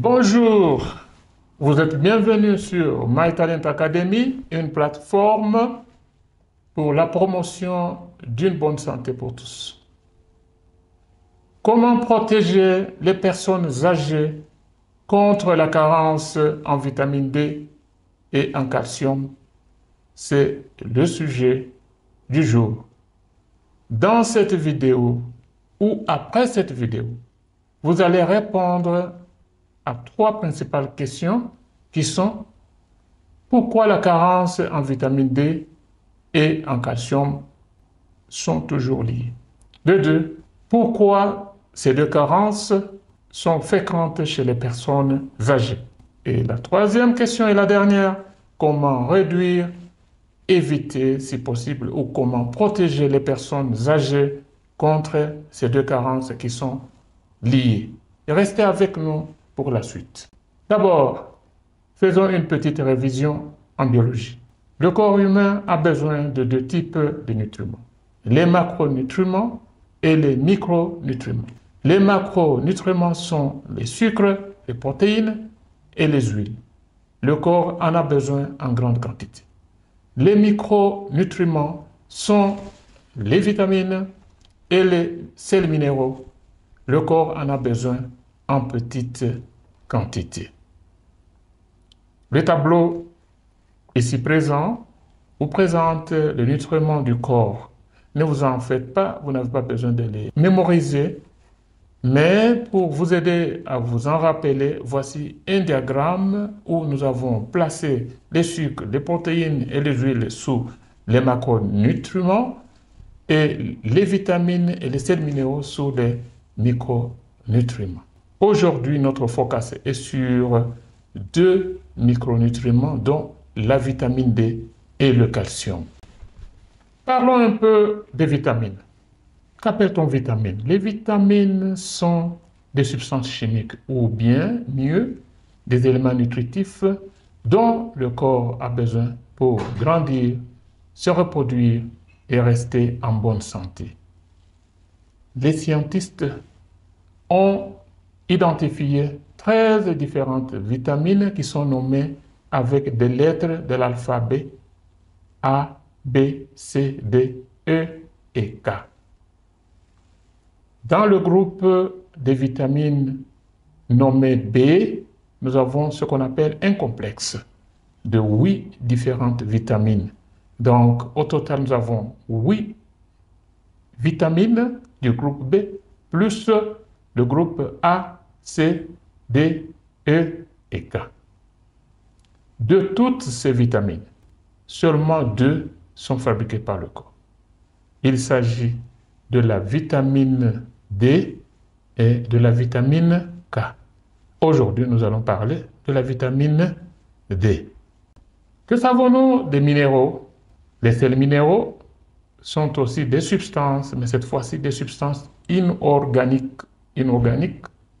Bonjour, vous êtes bienvenus sur My Talent Academy, une plateforme pour la promotion d'une bonne santé pour tous. Comment protéger les personnes âgées contre la carence en vitamine D et en calcium? C'est le sujet du jour. Dans cette vidéo ou après cette vidéo, vous allez répondre à trois principales questions qui sont: pourquoi la carence en vitamine D et en calcium sont toujours liées? De deux, pourquoi ces deux carences sont fréquentes chez les personnes âgées? Et la troisième question et la dernière, comment réduire, éviter si possible, ou comment protéger les personnes âgées contre ces deux carences qui sont liées? Et restez avec nous pour la suite. D'abord, faisons une petite révision en biologie. Le corps humain a besoin de deux types de nutriments: les macronutriments et les micronutriments. Les macronutriments sont les sucres, les protéines et les huiles. Le corps en a besoin en grande quantité. Les micronutriments sont les vitamines et les sels minéraux. Le corps en a besoin en petite quantité. Le tableau ici présent vous présente les nutriments du corps. Ne vous en faites pas, vous n'avez pas besoin de les mémoriser, mais pour vous aider à vous en rappeler, voici un diagramme où nous avons placé les sucres, les protéines et les huiles sous les macronutriments et les vitamines et les sels minéraux sous les micronutriments. Aujourd'hui, notre focus est sur deux micronutriments, dont la vitamine D et le calcium. Parlons un peu des vitamines. Qu'appelle-t-on vitamines? Les vitamines sont des substances chimiques, ou bien mieux, des éléments nutritifs dont le corps a besoin pour grandir, se reproduire et rester en bonne santé. Les scientifiques ont identifié 13 différentes vitamines qui sont nommées avec des lettres de l'alphabet A, B, C, D, E et K. Dans le groupe des vitamines nommées B, nous avons ce qu'on appelle un complexe de 8 différentes vitamines. Donc, au total, nous avons 8 vitamines du groupe B, plus le groupe A, C, D, E et K. De toutes ces vitamines, seulement 2 sont fabriquées par le corps. Il s'agit de la vitamine D et de la vitamine K. Aujourd'hui, nous allons parler de la vitamine D. Que savons-nous des minéraux? Les sels minéraux sont aussi des substances, mais cette fois-ci des substances inorganiques,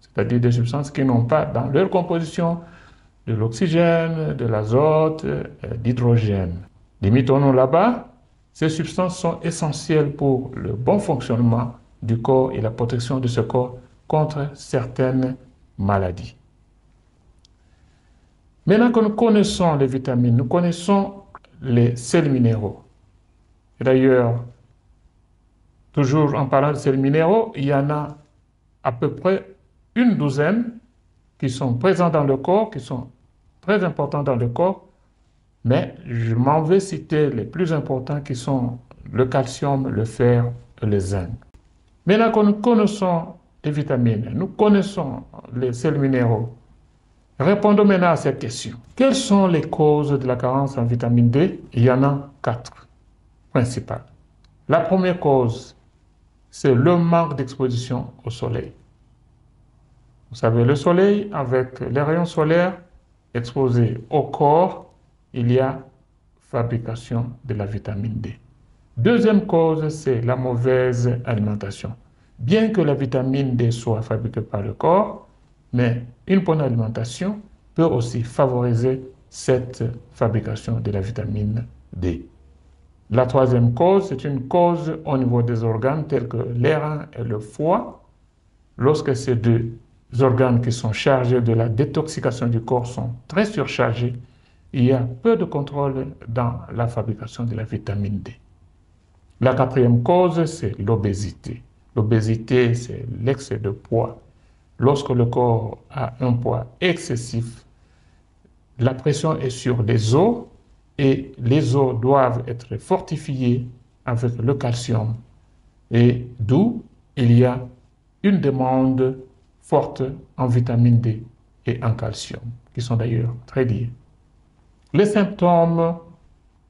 c'est-à-dire des substances qui n'ont pas dans leur composition de l'oxygène, de l'azote, d'hydrogène. Limitons-nous là-bas. Ces substances sont essentielles pour le bon fonctionnement du corps et la protection de ce corps contre certaines maladies. Maintenant que nous connaissons les vitamines, nous connaissons les sels minéraux. D'ailleurs, toujours en parlant de sels minéraux, il y en a à peu près une douzaine qui sont présents dans le corps, qui sont très importants dans le corps, mais je m'en vais citer les plus importants qui sont le calcium, le fer et le zinc. Maintenant que nous connaissons les vitamines, nous connaissons les sels minéraux, répondons maintenant à cette question. Quelles sont les causes de la carence en vitamine D? Il y en a 4 principales. La première cause, c'est le manque d'exposition au soleil. Vous savez, le soleil, avec les rayons solaires exposés au corps, il y a fabrication de la vitamine D. Deuxième cause, c'est la mauvaise alimentation. Bien que la vitamine D soit fabriquée par le corps, mais une bonne alimentation peut aussi favoriser cette fabrication de la vitamine D. La troisième cause, c'est une cause au niveau des organes tels que les reins et le foie. Lorsque ces deux organes qui sont chargés de la détoxication du corps sont très surchargés. Il y a peu de contrôle dans la fabrication de la vitamine D. La quatrième cause, c'est l'obésité. L'obésité, c'est l'excès de poids. Lorsque le corps a un poids excessif, la pression est sur les os et les os doivent être fortifiés avec le calcium. Et d'où il y a une demande forte en vitamine D et en calcium, qui sont d'ailleurs très liés. Les symptômes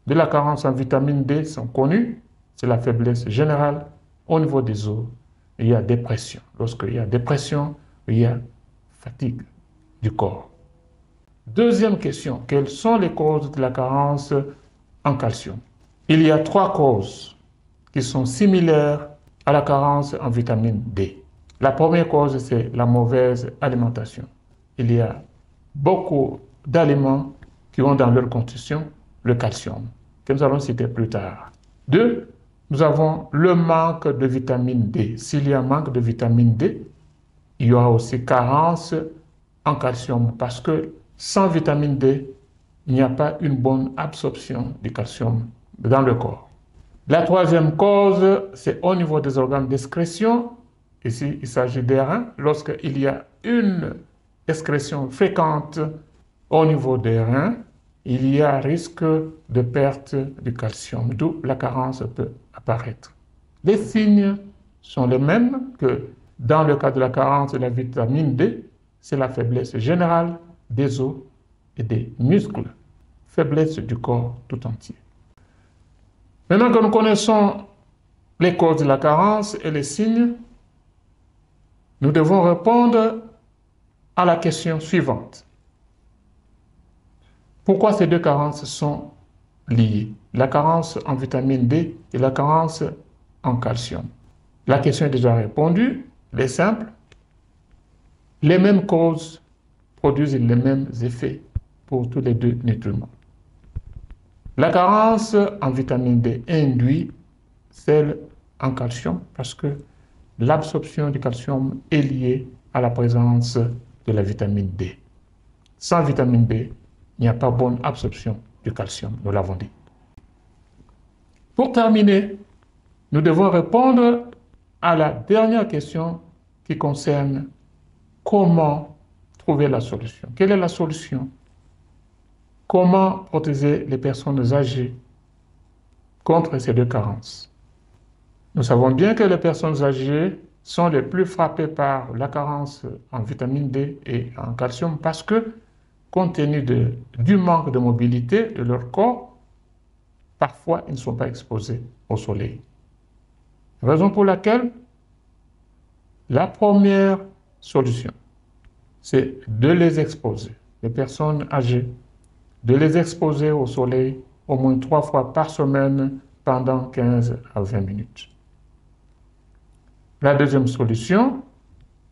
de la carence en vitamine D sont connus. C'est la faiblesse générale au niveau des os. Il y a dépression. Lorsqu'il y a dépression, il y a fatigue du corps. Deuxième question, quelles sont les causes de la carence en calcium? Il y a 3 causes qui sont similaires à la carence en vitamine D. La première cause, c'est la mauvaise alimentation. Il y a beaucoup d'aliments qui ont dans leur constitution le calcium, que nous allons citer plus tard. 2, nous avons le manque de vitamine D. S'il y a un manque de vitamine D, il y aura aussi carence en calcium parce que sans vitamine D, il n'y a pas une bonne absorption du calcium dans le corps. La troisième cause, c'est au niveau des organes d'excrétion. Ici, il s'agit des reins. Lorsqu'il y a une excrétion fréquente au niveau des reins, il y a risque de perte du calcium, d'où la carence peut apparaître. Les signes sont les mêmes que dans le cas de la carence de la vitamine D, c'est la faiblesse générale des os et des muscles, faiblesse du corps tout entier. Maintenant que nous connaissons les causes de la carence et les signes, nous devons répondre à la question suivante. Pourquoi ces deux carences sont liées? La carence en vitamine D et la carence en calcium. La question est déjà répondue, elle est simple. Les mêmes causes produisent les mêmes effets pour tous les deux nutriments. La carence en vitamine D induit celle en calcium parce que l'absorption du calcium est liée à la présence de la vitamine D. Sans vitamine D, il n'y a pas bonne absorption du calcium, nous l'avons dit. Pour terminer, nous devons répondre à la dernière question qui concerne comment trouver la solution. Quelle est la solution? Comment protéger les personnes âgées contre ces deux carences? Nous savons bien que les personnes âgées sont les plus frappées par la carence en vitamine D et en calcium parce que, compte tenu du manque de mobilité de leur corps, parfois ils ne sont pas exposés au soleil. Raison pour laquelle la première solution, c'est de les exposer, les personnes âgées, de les exposer au soleil au moins 3 fois par semaine pendant 15 à 20 minutes. La deuxième solution,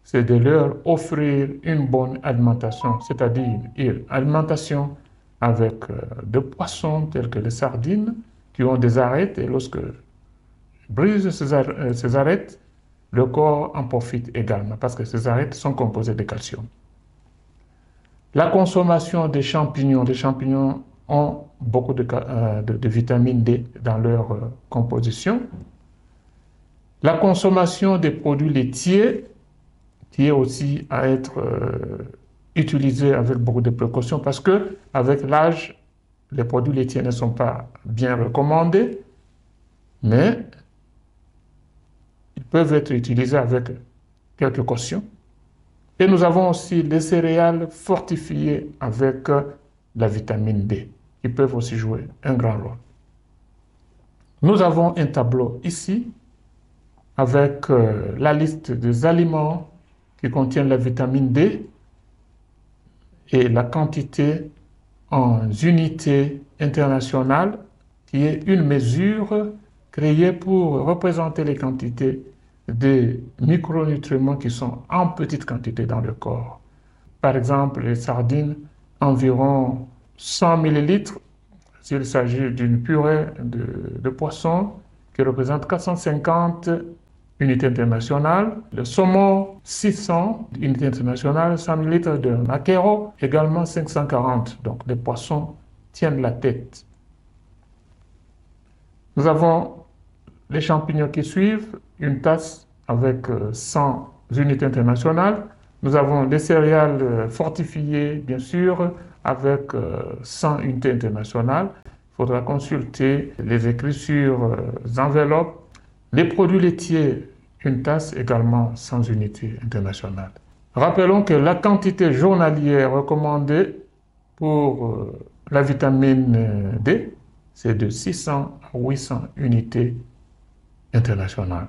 c'est de leur offrir une bonne alimentation, c'est-à-dire une alimentation avec de poissons tels que les sardines qui ont des arêtes et lorsque brisent ces arêtes, le corps en profite également parce que ces arêtes sont composées de calcium. La consommation des champignons ont beaucoup de vitamine D dans leur composition. La consommation des produits laitiers, qui est aussi à être utilisée avec beaucoup de précautions parce que avec l'âge, les produits laitiers ne sont pas bien recommandés, mais ils peuvent être utilisés avec quelques cautions. Et nous avons aussi les céréales fortifiées avec la vitamine D, qui peuvent aussi jouer un grand rôle. Nous avons un tableau ici avec la liste des aliments qui contiennent la vitamine D et la quantité en unités internationales, qui est une mesure créée pour représenter les quantités de micronutriments qui sont en petite quantité dans le corps. Par exemple, les sardines, environ 100 ml, s'il s'agit d'une purée de poisson qui représente 450 unités internationales, le saumon 600 unités internationales, 100 000 litres de maquereau, également 540. Donc les poissons tiennent la tête. Nous avons les champignons qui suivent, une tasse avec 100 unités internationales. Nous avons des céréales fortifiées, bien sûr, avec 100 unités internationales. Il faudra consulter les écrits sur enveloppes. Les produits laitiers, une tasse également 100 unités internationales. Rappelons que la quantité journalière recommandée pour la vitamine D, c'est de 600 à 800 unités internationales.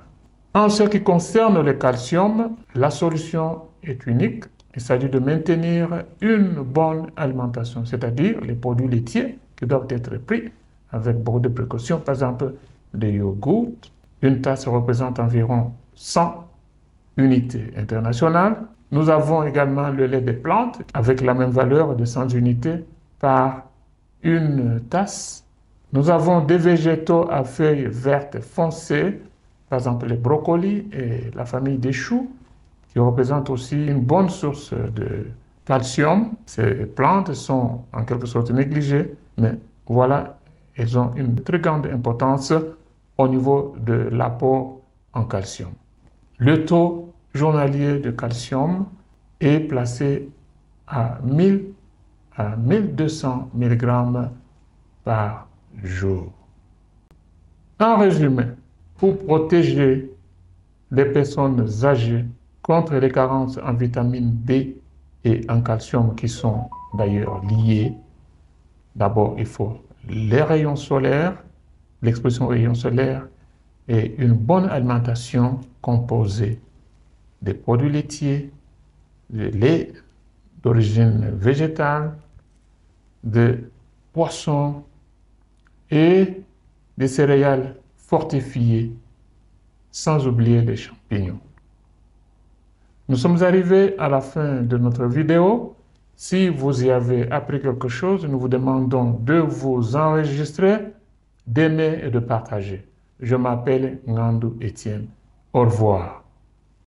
En ce qui concerne le calcium, la solution est unique. Il s'agit de maintenir une bonne alimentation, c'est-à-dire les produits laitiers qui doivent être pris avec beaucoup de précautions. Par exemple, le yogourt, une tasse représente environ 100 unités internationales. Nous avons également le lait des plantes avec la même valeur de 100 unités par une tasse. Nous avons des végétaux à feuilles vertes foncées, par exemple les brocolis et la famille des choux, qui représentent aussi une bonne source de calcium. Ces plantes sont en quelque sorte négligées, mais voilà, elles ont une très grande importance au niveau de l'apport en calcium. Le taux journalier de calcium est placé à 1000 à 1200 mg par jour. En résumé, pour protéger les personnes âgées contre les carences en vitamine B et en calcium qui sont d'ailleurs liées, d'abord il faut les rayons solaires, l'exposition aux rayons solaires et une bonne alimentation composée des produits laitiers, de lait d'origine végétale, de poissons et des céréales fortifiées, sans oublier les champignons. Nous sommes arrivés à la fin de notre vidéo. Si vous y avez appris quelque chose, nous vous demandons de vous enregistrer, d'aimer et de partager. Je m'appelle Ngandou Etienne. Au revoir.